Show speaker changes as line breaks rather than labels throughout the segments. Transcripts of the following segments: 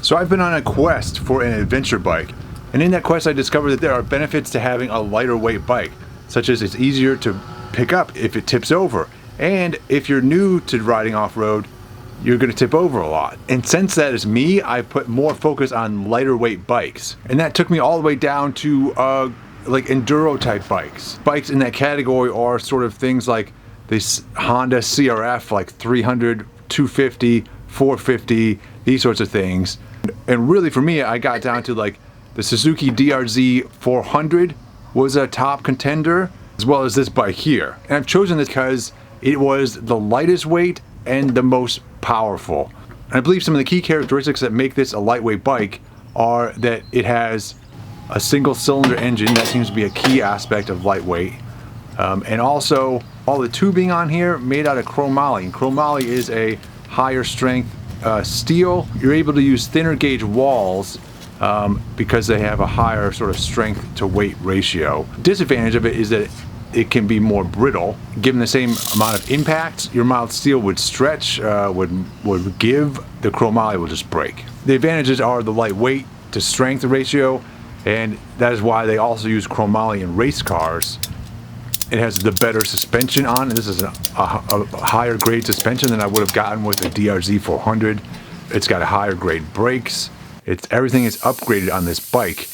So I've been on a quest for an adventure bike, and in that quest I discovered that there are benefits to having a lighter weight bike, such as it's easier to pick up if it tips over, and if you're new to riding off-road, you're going to tip over a lot. And since that is me, I put more focus on lighter weight bikes, and that took me all the way down to like enduro type bikes. Bikes in that category are sort of things like this Honda CRF, like 300, 250, 450, these sorts of things. And really for me, I got down to like the Suzuki DRZ 400 was a top contender, as well as this bike here. And I've chosen this because it was the lightest weight and the most powerful. And I believe some of the key characteristics that make this a lightweight bike are that it has a single cylinder engine. That seems to be a key aspect of lightweight. And also all the tubing on here made out of chromoly. And chromoly is a higher strength steel. You're able to use thinner gauge walls because they have a higher sort of strength to weight ratio. Disadvantage of it is that it can be more brittle. Given the same amount of impact, your mild steel would stretch, would give, the chromoly will just break. The advantages are the lightweight to strength ratio, and that is why they also use chromoly in race cars. It has the better suspension on it. This is a higher grade suspension than I would have gotten with the DRZ 400. It's got a higher grade brakes. Everything is upgraded on this bike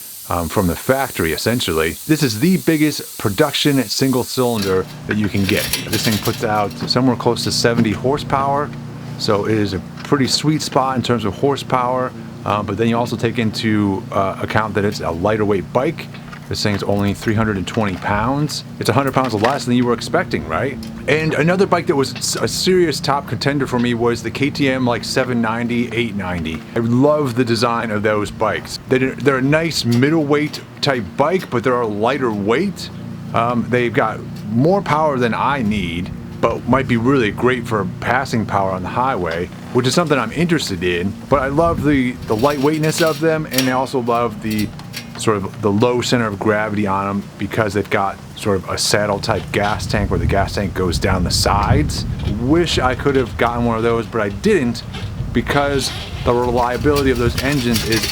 from the factory, essentially. This is the biggest production single cylinder that you can get. This thing puts out somewhere close to 70 horsepower, so it is a pretty sweet spot in terms of horsepower, but then you also take into account that it's a lighter weight bike. This thing's only 320 pounds. It's 100 pounds less than you were expecting, right? And another bike that was a serious top contender for me was the KTM like 790, 890. I love the design of those bikes. They're a nice middleweight type bike, but they're a lighter weight. They've got more power than I need, but might be really great for passing power on the highway, which is something I'm interested in. But I love the lightweightness of them, and I also love the sort of the low center of gravity on them because they've got sort of a saddle type gas tank where the gas tank goes down the sides. Wish I could have gotten one of those, but I didn't because the reliability of those engines is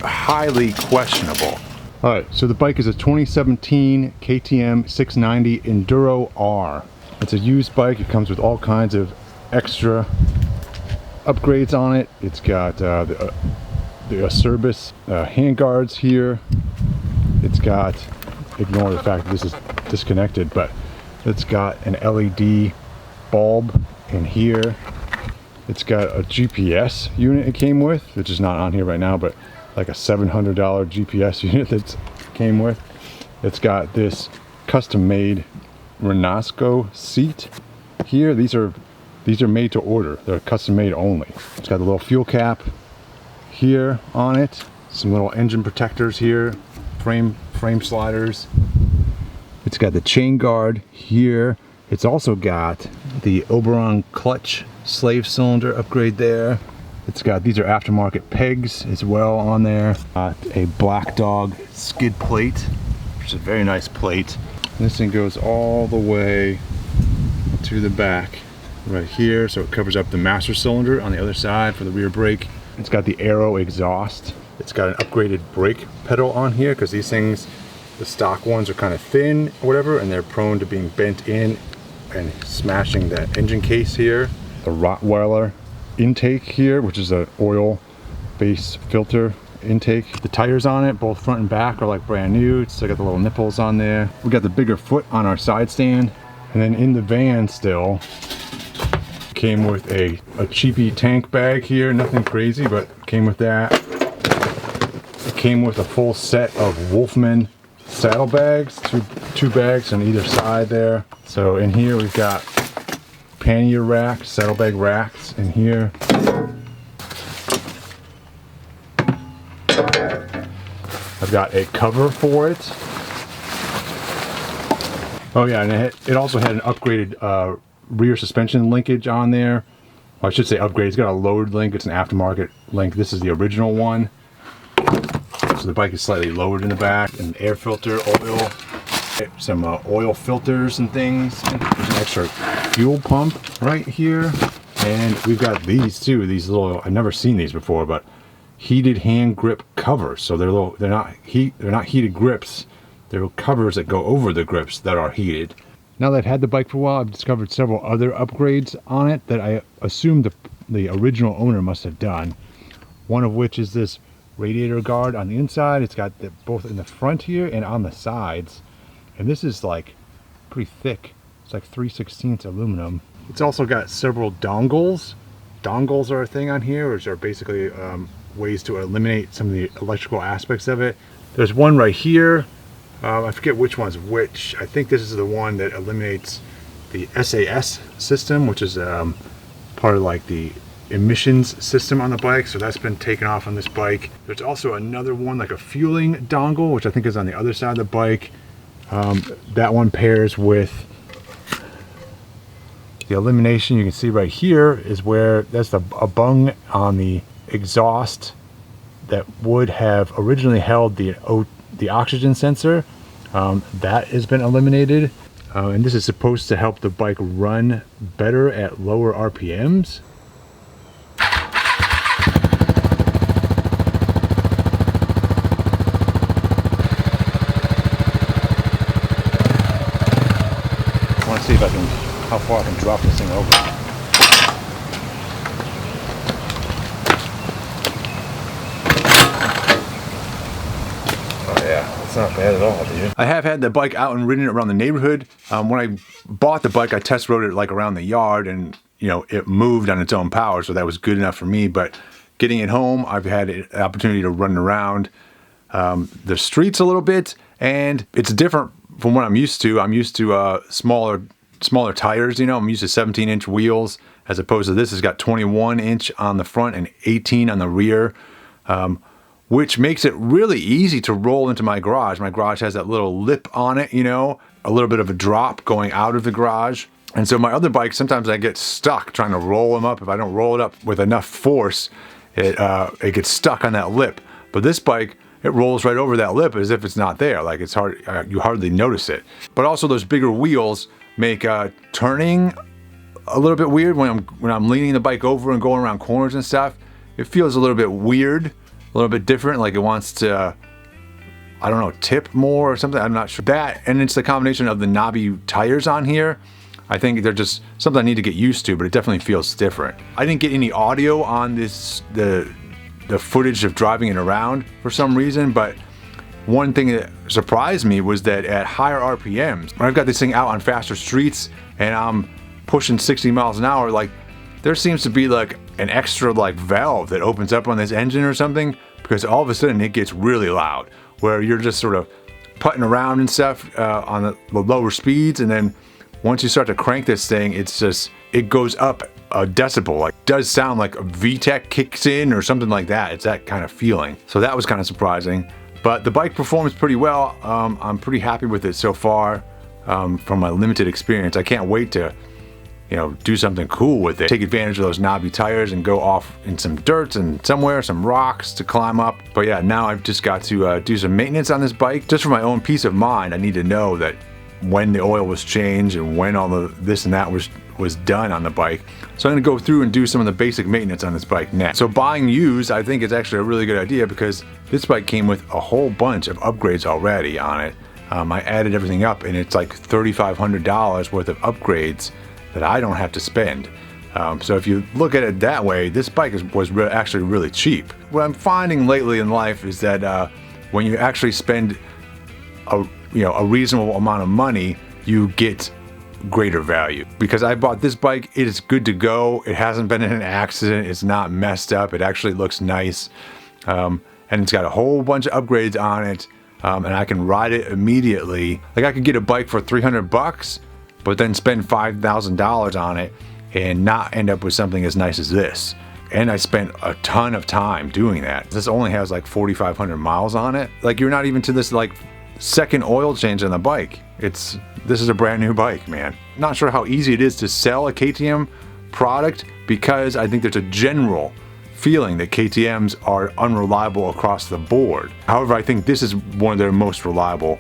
highly questionable. Alright, so the bike is a 2017 KTM 690 Enduro R. It's a used bike. It comes with all kinds of extra upgrades on it. It's got the Acerbis handguards here. It's got, ignore the fact that this is disconnected, but it's got an LED bulb in here. It's got a GPS unit it came with, which is not on here right now, but like a $700 GPS unit that came with. It's got this custom made Renasco seat here. These are made to order. They're custom made only. It's got the little fuel cap here on it, some little engine protectors here, frame sliders. It's got the chain guard here. It's also got the Oberon clutch slave cylinder upgrade there. It's got, these are aftermarket pegs as well on there. A Black Dog skid plate, which is a very nice plate. And this thing goes all the way to the back right here, so it covers up the master cylinder on the other side for the rear brake. It's got the Aero exhaust. It's got an upgraded brake pedal on here because these things, the stock ones, are kind of thin or whatever, and they're prone to being bent in and smashing that engine case here. The Rottweiler intake here, which is an oil-based filter intake. The tires on it, both front and back, are like brand new. It's still got the little nipples on there. We got the bigger foot on our side stand, and then in the van still came with a cheapy tank bag here. Nothing crazy, but came with that. It came with a full set of Wolfman saddlebags, two bags on either side there. So in here we've got pannier racks, saddlebag racks in here. I've got a cover for it. Oh yeah, and it also had an upgraded rear suspension linkage on there. Well, I should say upgrade. It's got a lowered link. It's an aftermarket link. This is the original one. So the bike is slightly lowered in the back. An air filter, oil, some oil filters and things. There's an extra fuel pump right here. And we've got these too. These little, I've never seen these before, but heated hand grip covers. So they're not heated grips. They're covers that go over the grips that are heated. Now that I've had the bike for a while, I've discovered several other upgrades on it that I assume the original owner must have done. One of which is this radiator guard on the inside. It's got both in the front here and on the sides. And this is like pretty thick. It's like 3/16 aluminum. It's also got several dongles. Dongles are a thing on here, which are basically ways to eliminate some of the electrical aspects of it. There's one right here. I forget which one's which. I think this is the one that eliminates the SAS system, which is part of like the emissions system on the bike. So that's been taken off on this bike. There's also another one, like a fueling dongle, which I think is on the other side of the bike. That one pairs with the elimination. You can see right here is where that's a bung on the exhaust that would have originally held the oxygen sensor. That has been eliminated, and this is supposed to help the bike run better at lower RPMs. I want to see how far I can drop this thing over. It's not bad at all, dude. I have had the bike out and ridden it around the neighborhood. When I bought the bike, I test rode it like around the yard, and you know, it moved on its own power, so that was good enough for me. But getting it home, I've had an opportunity to run around the streets a little bit, and it's different from what I'm used to. I'm used to smaller tires. You know, I'm used to 17-inch wheels, as opposed to this has got 21-inch on the front and 18 on the rear. Which makes it really easy to roll into my garage. My garage has that little lip on it, you know, a little bit of a drop going out of the garage. And so my other bike, sometimes I get stuck trying to roll them up. If I don't roll it up with enough force, it gets stuck on that lip. But this bike, it rolls right over that lip as if it's not there. Like it's hard, you hardly notice it. But also those bigger wheels make turning a little bit weird when I'm leaning the bike over and going around corners and stuff. It feels a little bit weird. A little bit different, like it wants to, I don't know, tip more or something. I'm not sure. That, and it's the combination of the knobby tires on here. I think they're just something I need to get used to, but it definitely feels different. I didn't get any audio on the footage of driving it around for some reason, but one thing that surprised me was that at higher RPMs, when I've got this thing out on faster streets and I'm pushing 60 miles an hour, like there seems to be like an extra like valve that opens up on this engine or something, because all of a sudden it gets really loud where you're just sort of putting around and stuff on the lower speeds, and then once you start to crank this thing, it goes up a decibel. Like does sound like a VTEC kicks in or something like that. It's that kind of feeling. So that was kind of surprising, but the bike performs pretty well. I'm pretty happy with it so far from my limited experience. I can't wait to do something cool with it. Take advantage of those knobby tires and go off in some dirt and somewhere, some rocks to climb up. But yeah, now I've just got to do some maintenance on this bike. Just for my own peace of mind, I need to know that when the oil was changed and when all the this and that was done on the bike. So I'm gonna go through and do some of the basic maintenance on this bike next. So buying used, I think is actually a really good idea, because this bike came with a whole bunch of upgrades already on it. I added everything up and it's like $3,500 worth of upgrades that I don't have to spend. So if you look at it that way, this bike was actually really cheap. What I'm finding lately in life is that when you actually spend a reasonable amount of money, you get greater value. Because I bought this bike, it is good to go. It hasn't been in an accident. It's not messed up. It actually looks nice. And it's got a whole bunch of upgrades on it. And I can ride it immediately. Like I could get a bike for $300, but then spend $5,000 on it and not end up with something as nice as this. And I spent a ton of time doing that. This only has like 4,500 miles on it. Like you're not even to this like second oil change on the bike. This is a brand new bike, man. Not sure how easy it is to sell a KTM product, because I think there's a general feeling that KTMs are unreliable across the board. However, I think this is one of their most reliable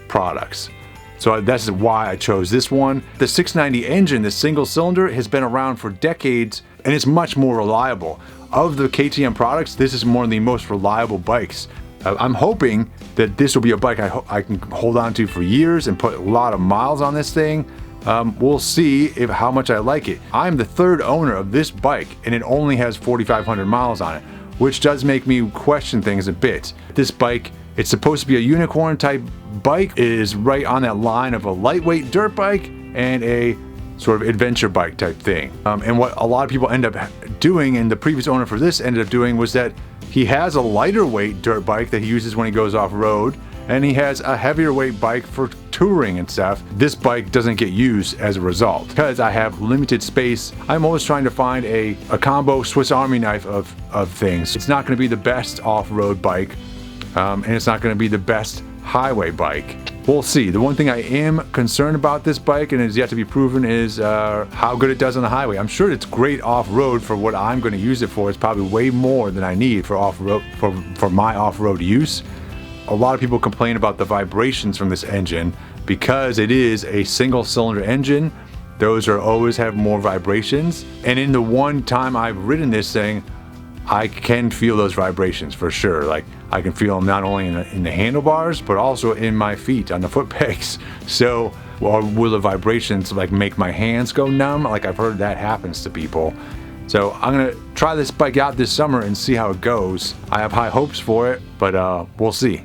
products. So that's why I chose this one. The 690 engine, the single cylinder, has been around for decades and it's much more reliable. of the KTM products, this is one of the most reliable bikes. I'm hoping that this will be a bike I can hold on to for years and put a lot of miles on this thing. We'll see how much I like it. I'm the third owner of this bike and it only has 4,500 miles on it, which does make me question things a bit. This bike, it's supposed to be a unicorn type bike. It is right on that line of a lightweight dirt bike and a sort of adventure bike type thing. And what a lot of people end up doing, and the previous owner for this ended up doing, was that he has a lighter weight dirt bike that he uses when he goes off-road, and he has a heavier weight bike for touring and stuff. This bike doesn't get used as a result. Because I have limited space, I'm always trying to find a combo Swiss Army knife of things. It's not going to be the best off-road bike, and it's not going to be the best highway bike. We'll see. The one thing I am concerned about this bike, and it is yet to be proven, is how good it does on the highway. I'm sure it's great off-road for what I'm going to use it for. It's probably way more than I need for off-road for my off-road use. A lot of people complain about the vibrations from this engine because it is a single-cylinder engine. Those are always have more vibrations. And in the one time I've ridden this thing, I can feel those vibrations for sure. Like, I can feel them not only in the handlebars, but also in my feet on the foot pegs. So, or will the vibrations like make my hands go numb? Like, I've heard that happens to people. So I'm gonna try this bike out this summer and see how it goes. I have high hopes for it, but we'll see.